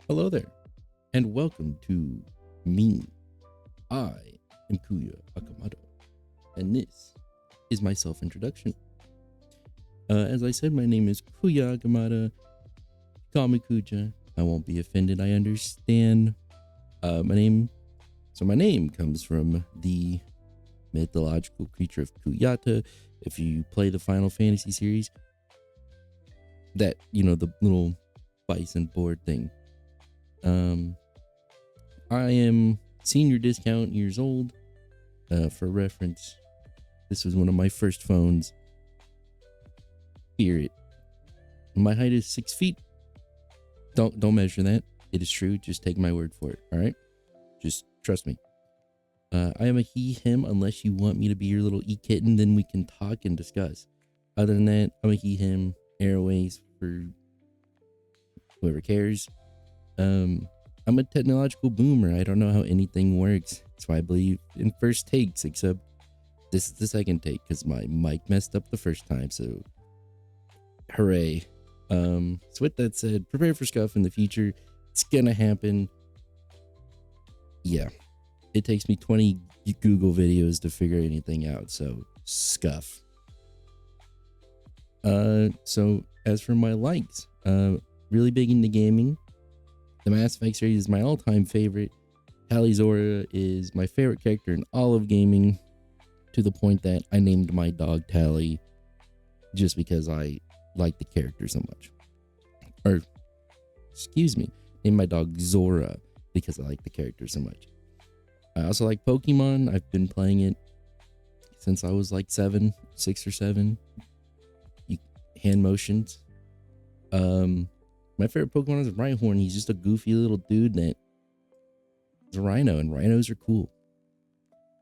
Hello there, and welcome to me. I am Kuya Akamada, and this is my self-introduction. As I said, my name is Kuya Akamada. Call me Kuja. I won't be offended. I understand. My name comes from the mythological creature of Kuyata. If you play the Final Fantasy series, the little bison board thing. I am senior discount years old. For reference, this was one of my first phones. Spirit. My height is 6 feet. Don't measure that. It is true. Just take my word for it. All right. Just trust me. I am a he/him. Unless you want me to be your little kitten, then we can talk and discuss. Other than that, I'm a he/him. Airways for whoever cares. I'm a technological boomer. I don't know how anything works. That's why I believe in first takes, except this is the second take because my mic messed up the first time. So, hooray. So with that said, prepare for scuff in the future. It's gonna happen. Yeah. It takes me 20 Google videos to figure anything out. So, scuff. So as for my likes, really big into gaming. The Mass Effect series is my all-time favorite. Tali Zora is my favorite character in all of gaming, to the point that I named my dog Tali just because I like the character so much. Or, excuse me, named my dog Zora because I like the character so much. I also like Pokemon. I've been playing it since I was like 6 or 7. Hand motions. My favorite Pokemon is Rhyhorn. He's just a goofy little dude that is a rhino, and rhinos are cool.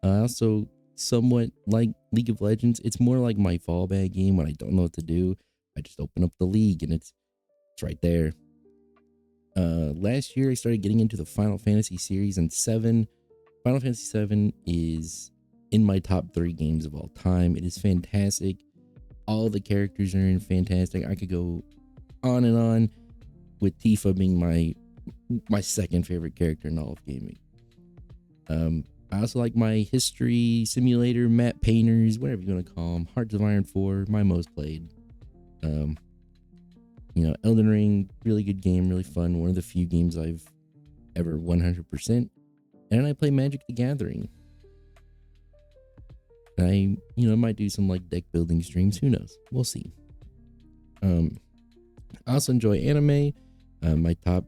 I also somewhat like League of Legends. It's more like my fallback game when I don't know what to do. I just open up the league and it's right there. Last year I started getting into the Final Fantasy series, and Final Fantasy 7 is in my top 3 games of all time. It is fantastic. All the characters are fantastic. I could go on and on, with Tifa being my second favorite character in all of gaming. I also like my history simulator, map painters, whatever you want to call them. Hearts of Iron 4, my most played. Elden Ring, really good game, really fun. One of the few games I've ever 100%. And I play Magic the Gathering. I might do some like deck building streams. Who knows? We'll see. I also enjoy anime. My top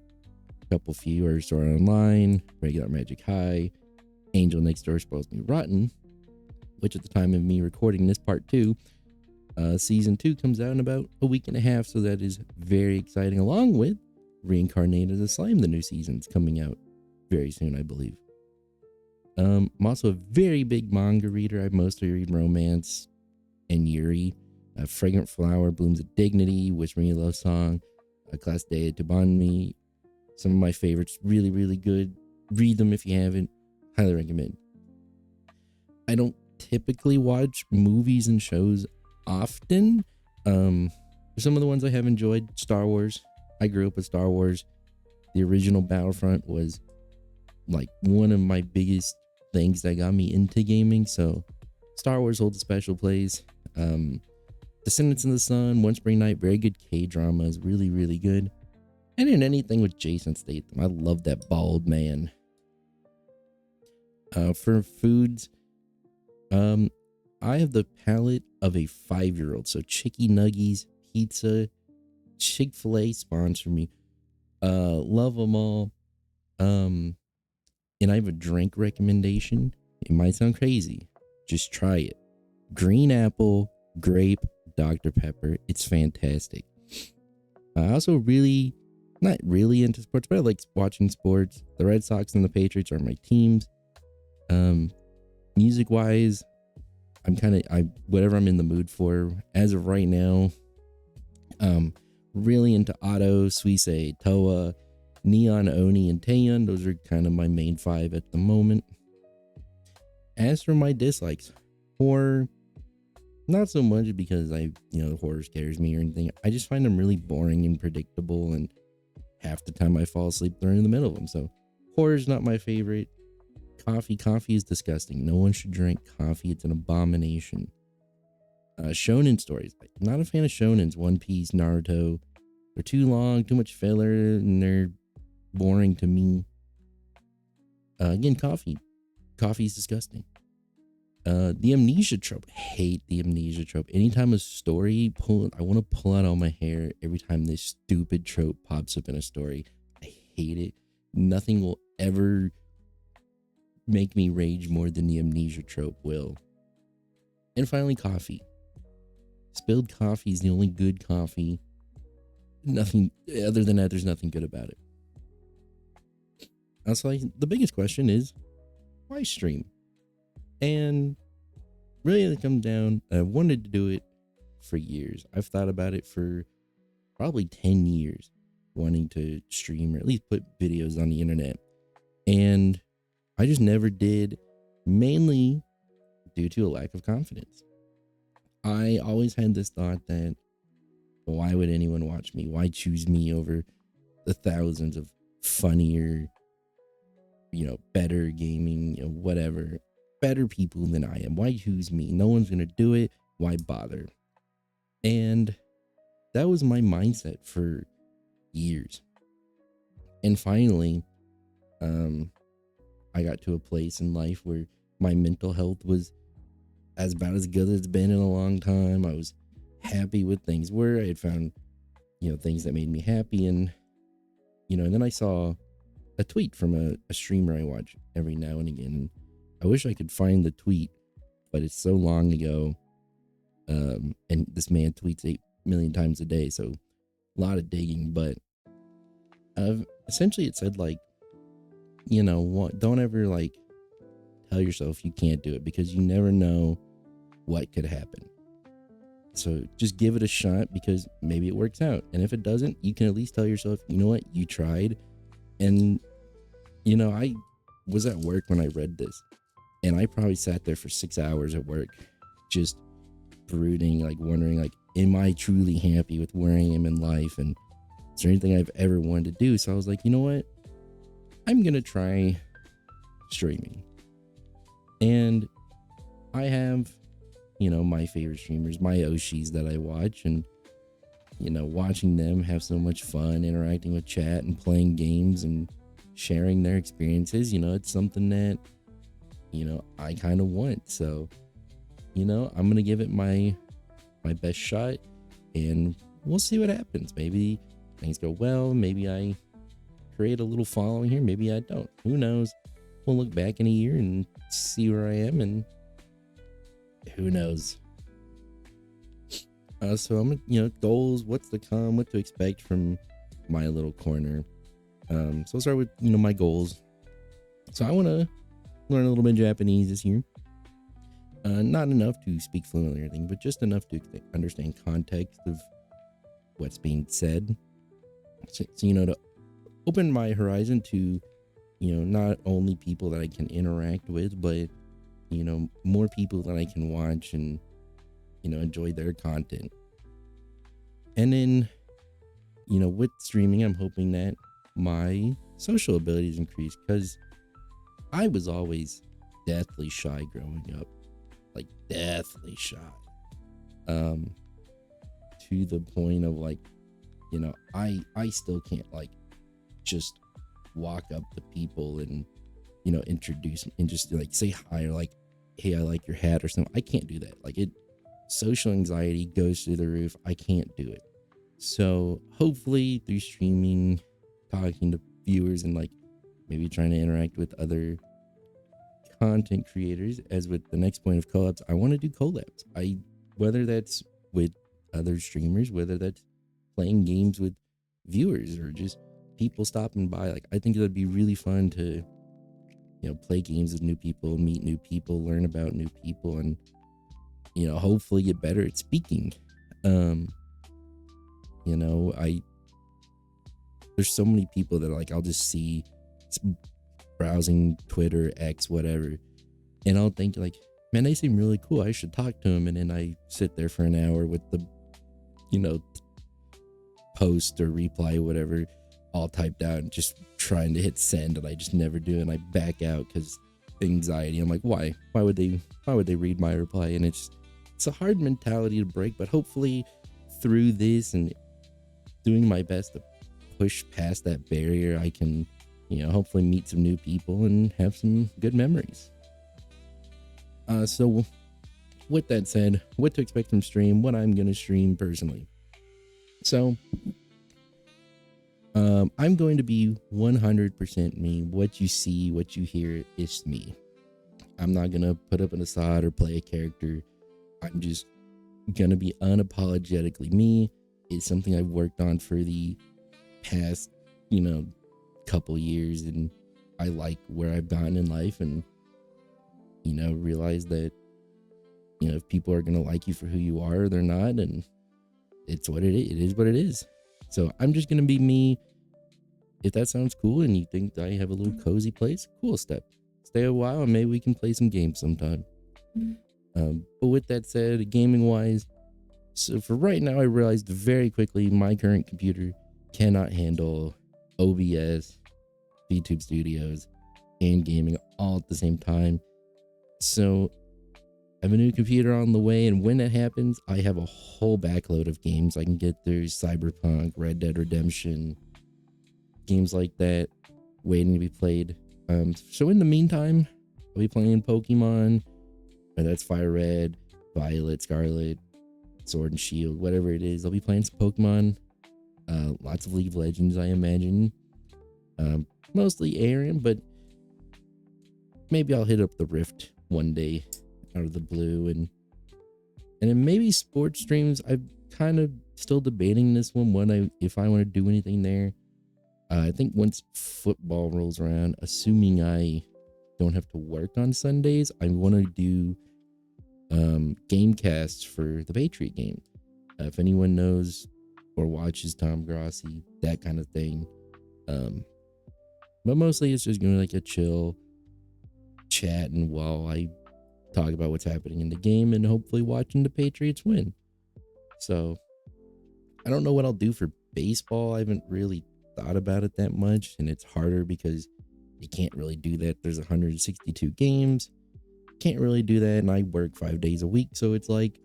couple few are Sword Art Online, Regular Magic High, Angel Next Door Spoils Me Rotten, which at the time of me recording this part 2, season 2 comes out in about a week and a half, so that is very exciting, along with Reincarnated as a Slime. The new season's coming out very soon, I believe. I'm also a very big manga reader. I mostly read romance and Yuri. Fragrant Flower, Blooms of Dignity, Wish Me a Love Song, Class Day to Bond Me. Some of my favorites, really, really good. Read them if you haven't. Highly recommend. I don't typically watch movies and shows often. Some of the ones I have enjoyed, Star Wars. I grew up with Star Wars. The original Battlefront was like one of my biggest things that got me into gaming, so Star Wars holds a special place. Descendants of the Sun, One Spring Night, very good K-dramas, really, really good. And in anything with Jason Statham, I love that bald man. For foods, I have the palate of a 5-year-old, so Chicky Nuggies, pizza, Chick-fil-A sponsor me. Love them all. And I have a drink recommendation. It might sound crazy. Just try it. Green apple, grape, Dr. Pepper. It's fantastic. I also not really into sports, but I like watching sports. The Red Sox and the Patriots are my teams. Music wise, whatever I'm in the mood for. As of right now, really into Otto, Suisse, Toa, Neon, Oni, and Taeyun. Those are kind of my main 5 at the moment. As for my dislikes, horror, not so much because horror scares me or anything. I just find them really boring and predictable and half the time I fall asleep during the middle of them. So horror is not my favorite. Coffee is disgusting. No one should drink coffee. It's an abomination. Shonen stories. Not a fan of shonens. One Piece, Naruto. They're too long, too much filler, and they're boring to me. Again, coffee. Coffee is disgusting. The amnesia trope. Hate the amnesia trope. Anytime a story I want to pull out all my hair every time this stupid trope pops up in a story. I hate it. Nothing will ever make me rage more than the amnesia trope will. And finally, coffee. Spilled coffee is the only good coffee. Nothing other than that, there's nothing good about it. Also, the biggest question is, why stream? And really, it comes down, I wanted to do it for years. I've thought about it for probably 10 years, wanting to stream or at least put videos on the internet. And I just never did, mainly due to a lack of confidence. I always had this thought that, why would anyone watch me? Why choose me over the thousands of funnier, better gaming, whatever, better people than I am? Why choose me? No one's going to do it. Why bother? And that was my mindset for years. And finally, I got to a place in life where my mental health was about as good as it's been in a long time. I was happy with things where I had found, things that made me happy. And, and then I saw a tweet from a streamer I watch every now and again. I wish I could find the tweet, but it's so long ago. And this man tweets 8 million times a day. So a lot of digging, but essentially it said don't ever tell yourself you can't do it, because you never know what could happen. So just give it a shot, because maybe it works out. And if it doesn't, you can at least tell yourself, you know what, you tried. And, I was at work when I read this, and I probably sat there for 6 hours at work, just brooding, wondering, am I truly happy with where I am in life? And is there anything I've ever wanted to do? So I was like, you know what? I'm going to try streaming. And I have, my favorite streamers, my Oshis that I watch, and, watching them have so much fun interacting with chat and playing games and sharing their experiences, it's something that, I kind of want. So, I'm going to give it my best shot, and we'll see what happens. Maybe things go well. Maybe I create a little following here. Maybe I don't. Who knows? We'll look back in a year and see where I am, and who knows? So I'm, goals, what's to come, what to expect from my little corner. So I'll start with, my goals. So I want to learn a little bit of Japanese this year. Not enough to speak fluently or anything, but just enough to understand context of what's being said. So to open my horizon to, not only people that I can interact with, but, more people that I can watch and, enjoy their content. And then, with streaming, I'm hoping that my social abilities increase, because I was always deathly shy growing up, deathly shy, to the point of I still can't just walk up to people and, introduce and just say hi, or hey, I like your hat or something. I can't do that. Social anxiety goes through the roof. I can't do it. So hopefully through streaming, talking to viewers, and maybe trying to interact with other content creators, as with the next point of collabs, I want to do collabs. Whether that's with other streamers, whether that's playing games with viewers, or just people stopping by. I think it'd be really fun to, play games with new people, meet new people, learn about new people, and, hopefully get better at speaking. There's so many people that I'll just see browsing Twitter, X, whatever, and I'll think man, they seem really cool, I should talk to them. And then I sit there for an hour with the, post or reply, whatever, all typed out and just trying to hit send, and I just never do, and I back out because anxiety. I'm like, why would they read my reply? And it's a hard mentality to break, but hopefully through this and doing my best to push past that barrier, I can, hopefully meet some new people and have some good memories. So with that said, what to expect from stream, what I'm going to stream personally. So I'm going to be 100% me. What you see, what you hear is me. I'm not going to put up an facade or play a character. I'm just going to be unapologetically me. It's something I've worked on for the past, couple years, and I like where I've gotten in life, and, realize that, if people are going to like you for who you are, they're not, and it's what it is. It is what it is. So I'm just going to be me. If that sounds cool and you think I have a little cozy place, cool, stay a while and maybe we can play some games sometime. But with that said, gaming wise, so for right now, I realized very quickly my current computer cannot handle OBS, VTube Studios, and gaming all at the same time. So I have a new computer on the way, and when that happens, I have a whole backload of games I can get through: Cyberpunk, Red Dead Redemption, games like that waiting to be played. So in the meantime, I'll be playing Pokemon, and that's Fire Red, Violet, Scarlet, Sword and Shield, whatever it is. I'll be playing some Pokemon, lots of League of Legends, I imagine, mostly Aaron, but maybe I'll hit up the Rift one day out of the blue, and then maybe sports streams. I'm kind of still debating this one, if I want to do anything there. I think once football rolls around, assuming I don't have to work on Sundays, I want to do game casts for the Patriot game. If anyone knows or watches Tom Grossi, that kind of thing. But mostly it's just going to be like a chill chat, and while I talk about what's happening in the game and hopefully watching the Patriots win. So I don't know what I'll do for baseball. I haven't really thought about it that much, and it's harder because you can't really do that. There's 162 games. Can't really do that, and I work 5 days a week, so it's like,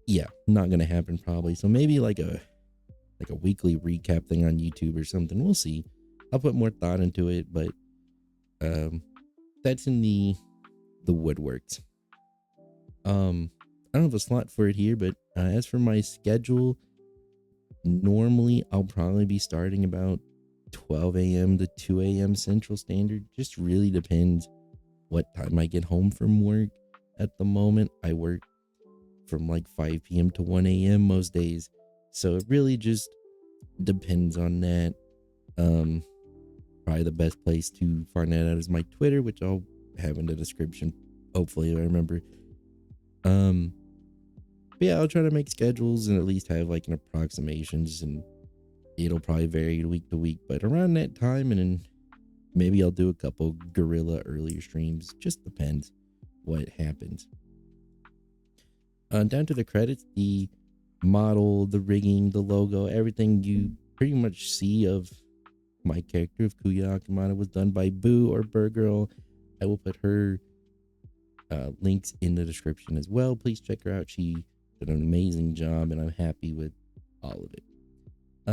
yeah, not gonna happen probably. So maybe like a weekly recap thing on YouTube or something. We'll see. I'll put more thought into it, but that's in the woodworks. I don't have a slot for it here, but as for my schedule, normally I'll probably be starting about 12 a.m. to 2 a.m. Central Standard. Just really depends what time I get home from work. At the moment, I work from like 5 p.m. to 1 a.m. most days, so it really just depends on that. Probably the best place to find that out is my Twitter, which I'll have in the description, hopefully, if I remember. But yeah, I'll try to make schedules and at least have like an approximations, and it'll probably vary week to week, but around that time, and then maybe I'll do a couple guerrilla earlier streams. Just depends what happens. Down to the credits, the model, the rigging, the logo, everything you pretty much see of my character of Kuya Akamada was done by Boo or Burgirl. I will put her links in the description as well. Please check her out. She did an amazing job, and I'm happy with all of it.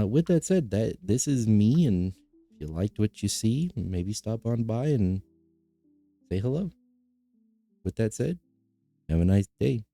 With that said, this is me, and if you liked what you see, maybe stop on by and say hello. With that said, have a nice day.